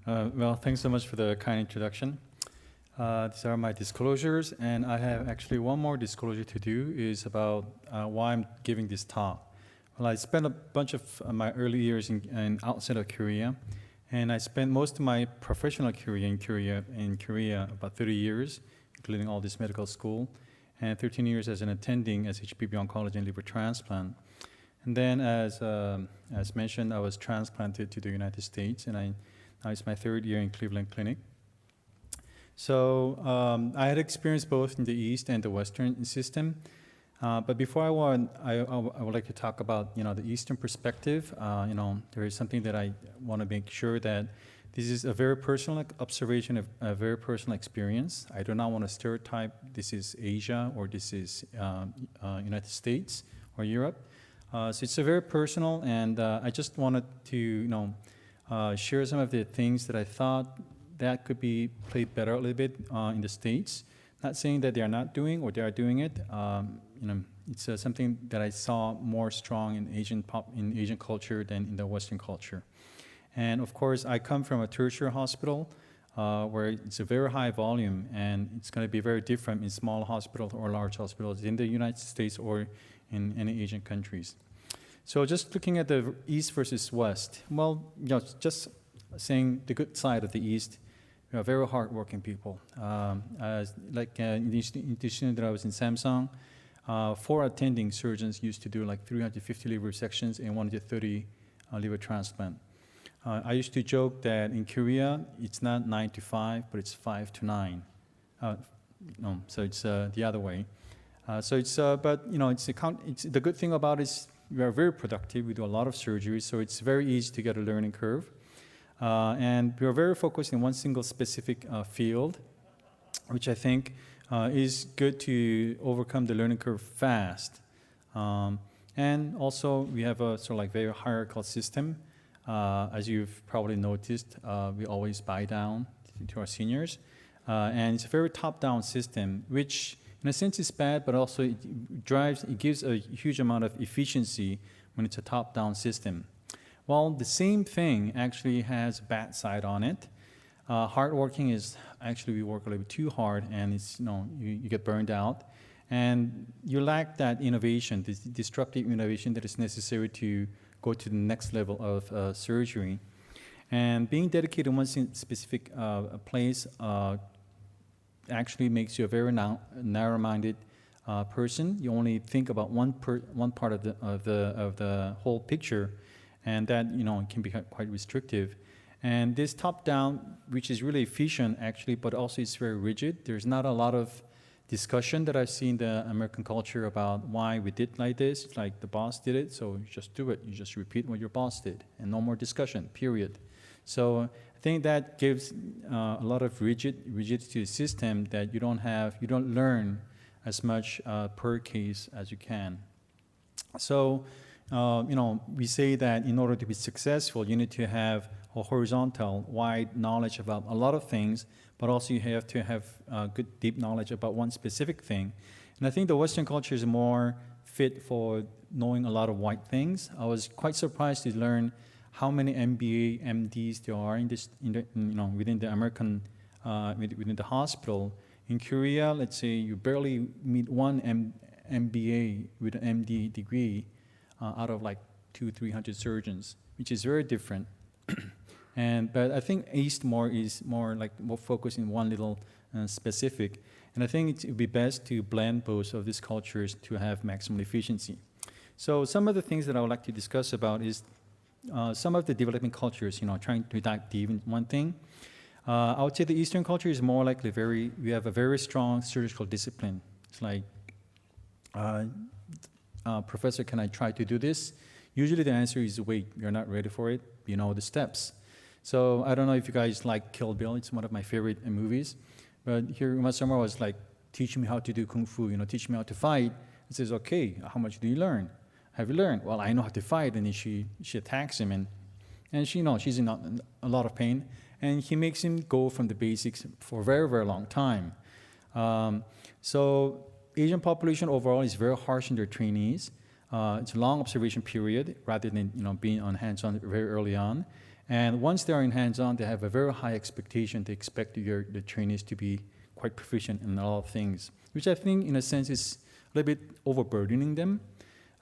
Well, thanks so much for the kind introduction. These are my disclosures, and I have actually one more disclosure to do is about why I'm giving this talk. Well, I spent a bunch of my early years in outside of Korea, and I spent most of my professional career in Korea about 30 years, including all this medical school, and 13 years as an attending as HPV oncology and liver transplant. And then, as mentioned, I was transplanted to the United States, and now it's my third year in Cleveland Clinic. So I had experience both in the East and the Western system. But before I would like to talk about the Eastern perspective. There is something that I want to make sure that this is a very personal observation, of a very personal experience. I do not want to stereotype this is Asia or this is United States or Europe. So it's a very personal, and I just wanted to share some of the things that I thought that could be played better a little bit in the States. Not saying that they are not doing or they are doing it. It's something that I saw more strong in Asian culture than in the Western culture. And of course, I come from a tertiary hospital where it's a very high volume, and it's going to be very different in small hospitals or large hospitals in the United States or in any Asian countries. So just looking at the East versus West, well, just saying the good side of the East, we are very hardworking people. In the institution that I was in Samsung, 4 attending surgeons used to do like 350 liver sections and 130 liver transplant. I used to joke that in Korea, it's not 9 to 5, but it's 5 to 9. So it's the other way. It's the good thing about it is we are very productive. We do a lot of surgery, so it's very easy to get a learning curve. And we are very focused in one single specific field, which I think is good to overcome the learning curve fast. And also, we have a sort of like very hierarchical system. As you've probably noticed, we always bow down to our seniors. And it's a very top-down system, which in a sense is bad, but also it gives a huge amount of efficiency when it's a top-down system. Well, the same thing actually has a bad side on it. Hardworking is actually we work a little bit too hard, and it's you get burned out, and you lack that innovation, this disruptive innovation that is necessary to go to the next level of surgery. And being dedicated in one specific place actually makes you a very narrow-minded person. You only think about one part of the whole picture, and that can be quite restrictive. And this top-down, which is really efficient actually, but also it's very rigid. There's not a lot of discussion that I see in the American culture about why we did like this. It's like the boss did it, so you just do it. You just repeat what your boss did, and no more discussion. Period. So I think that gives a lot of rigidity to the system that you don't learn as much per case as you can. So we say that in order to be successful, you need to have a horizontal, wide knowledge about a lot of things, but also you have to have good, deep knowledge about one specific thing. And I think the Western culture is more fit for knowing a lot of wide things. I was quite surprised to learn how many MBA, MDs there are within the American, within the hospital. In Korea, let's say you barely meet one MBA with an MD degree out of like 200-300 surgeons, which is very different. But I think East is more focused in one little specific. And I think it would be best to blend both of these cultures to have maximum efficiency. So some of the things that I would like to discuss about is some of the developing cultures, trying to dive deep in one thing. I would say the Eastern culture is more likely we have a very strong surgical discipline. It's like, professor, can I try to do this? Usually the answer is, wait, you're not ready for it. You know the steps. So I don't know if you guys like Kill Bill. It's one of my favorite movies. But here Uma Thurman was like, teach me how to do Kung Fu, teach me how to fight. He says, okay, how much do you learn? Have you learned? Well, I know how to fight. And then she attacks him. And she's in a lot of pain. And he makes him go from the basics for a very, very long time. So Asian population overall is very harsh in their trainees. It's a long observation period rather than being on hands-on very early on. And once they are in hands-on, they have a very high expectation. They expect the trainees to be quite proficient in a lot of things, which I think, in a sense, is a little bit overburdening them.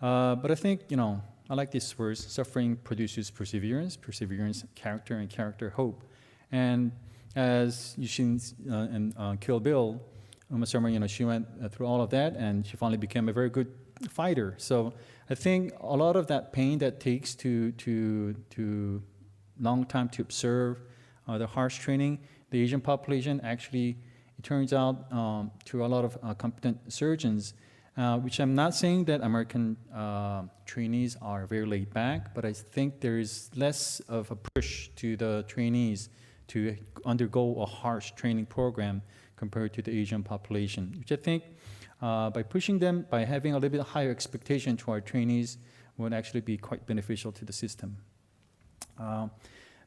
But I think, I like this verse: suffering produces perseverance, perseverance, character, and character, hope. And as Yushin and Kill Bill, Uma Thurman, she went through all of that, and she finally became a very good fighter. So I think a lot of that pain that takes to long time to observe the harsh training, the Asian population actually, it turns out, to a lot of competent surgeons, which I'm not saying that American trainees are very laid back, but I think there is less of a push to the trainees to undergo a harsh training program compared to the Asian population, which I think by pushing them, by having a little bit higher expectation to our trainees, would actually be quite beneficial to the system.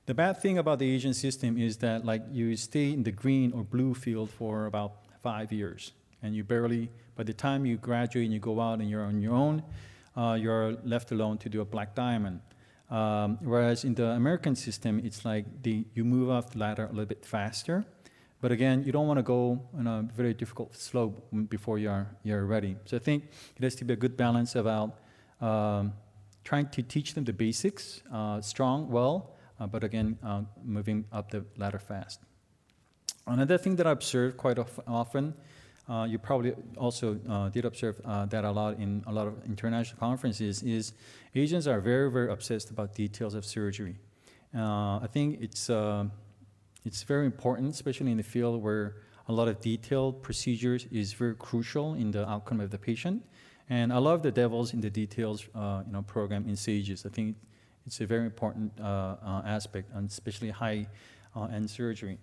The bad thing about the Asian system is that you stay in the green or blue field for about 5 years, and you barely, by the time you graduate and you go out and you're on your own, you're left alone to do a black diamond. Whereas in the American system, it's like you move off the ladder a little bit faster. But again, you don't want to go on a very difficult slope before you're ready. So I think it has to be a good balance about trying to teach them the basics, strong, well, but again, moving up the ladder fast. Another thing that I observe quite often, you probably also did observe that a lot in a lot of international conferences, is Asians are very, very obsessed about details of surgery. I think it's very important, especially in the field where a lot of detailed procedures is very crucial in the outcome of the patient. And I love the Devils in the Details program in SAGES. I think it's a very important aspect, and especially high-end surgery.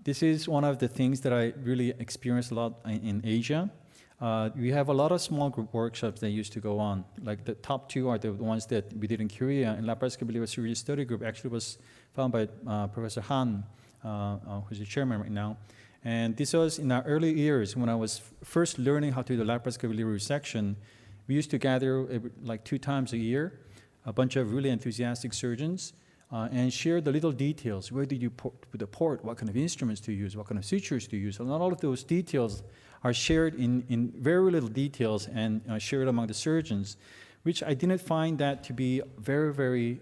This is one of the things that I really experienced a lot in Asia. We have a lot of small group workshops that used to go on. Like the top two are the ones that we did in Korea, and laparoscopy liver surgery study group actually was found by Professor Han, who's the chairman right now. And this was in our early years when I was first learning how to do the laparoscopy liver resection. We used to gather like 2 times a year, a bunch of really enthusiastic surgeons, and share the little details. Where did you put the port? What kind of instruments to use? What kind of sutures to use? And all of those details are shared in very little details and shared among the surgeons, which I didn't find that to be very, very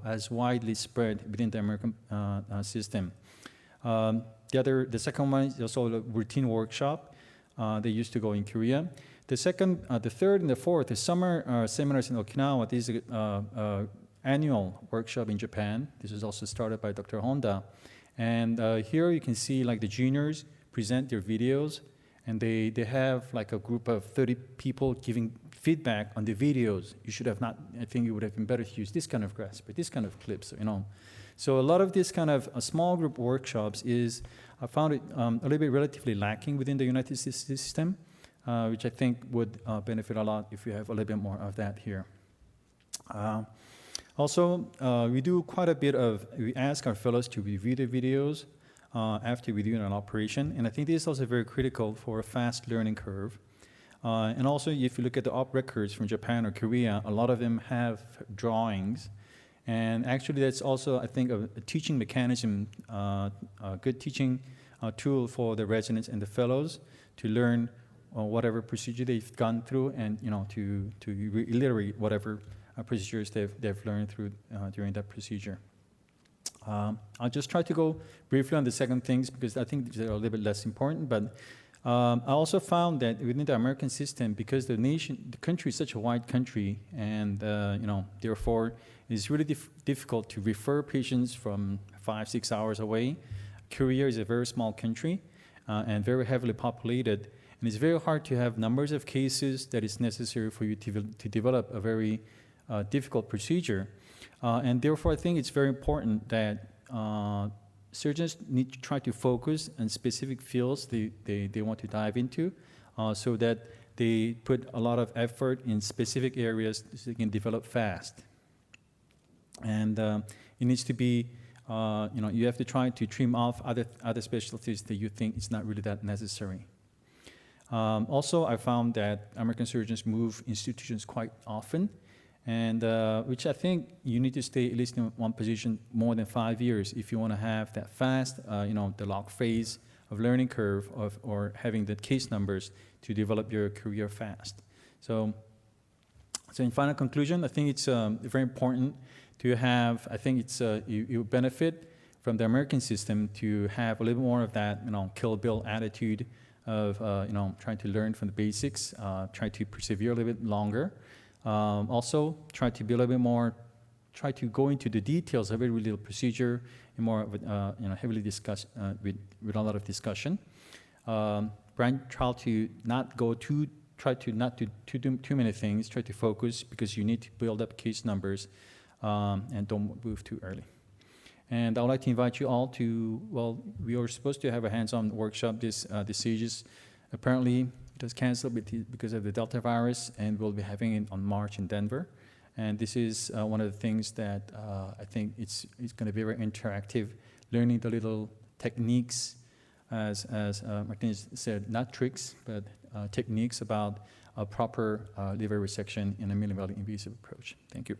as widely spread within the American system. The second one is also a routine workshop. They used to go in Korea. The third and the fourth, the summer seminars in Okinawa. This is annual workshop in Japan. This was also started by Dr. Honda. And here you can see like the juniors present their videos, and they have like a group of 30 people giving feedback on the videos. You should have not, I think it would have been better to use this kind of grasp, this kind of clips, So a lot of this kind of small group workshops I found it a little bit relatively lacking within the United States system, which I think would benefit a lot if we have a little bit more of that here. Also, we do quite a bit we ask our fellows to review the videos after we do an operation, and I think this is also very critical for a fast learning curve. And also, if you look at the op records from Japan or Korea, a lot of them have drawings, and actually that's also, I think, a teaching mechanism, a good teaching tool for the residents and the fellows to learn whatever procedure they've gone through, and to reiterate whatever procedures they've learned through during that procedure. I'll just try to go briefly on the second things because I think they're a little bit less important. But I also found that within the American system, because the country is such a wide country, and therefore it's really difficult to refer patients from 5-6 hours away. Korea is a very small country and very heavily populated, and it's very hard to have numbers of cases that is necessary for you to develop a very difficult procedure. And therefore, I think it's very important that surgeons need to try to focus on specific fields they want to dive into, so that they put a lot of effort in specific areas so they can develop fast. And it needs to be, you have to try to trim off other specialties that you think is not really that necessary. Also, I found that American surgeons move institutions quite often, and which I think you need to stay at least in one position more than 5 years if you want to have that fast, the log phase of learning curve or having the case numbers to develop your career fast. So in final conclusion, I think it's very important to have, I think it's, you benefit from the American system to have a little more of that, kill bill attitude of, trying to learn from the basics, try to persevere a little bit longer. Also, try to be a little bit more, try to go into the details of every little procedure and more of it, heavily discussed with a lot of discussion. Try to not go try to not do too many things. Try to focus because you need to build up case numbers, and don't move too early. And I would like to invite you all to, well, we were supposed to have a hands-on workshop this Aegis. Apparently, it was canceled because of the Delta virus, and we'll be having it on March in Denver. And this is one of the things that I think it's going to be very interactive, learning the little techniques, as Martinez said, not tricks, but techniques about a proper liver resection in a minimally invasive approach. Thank you.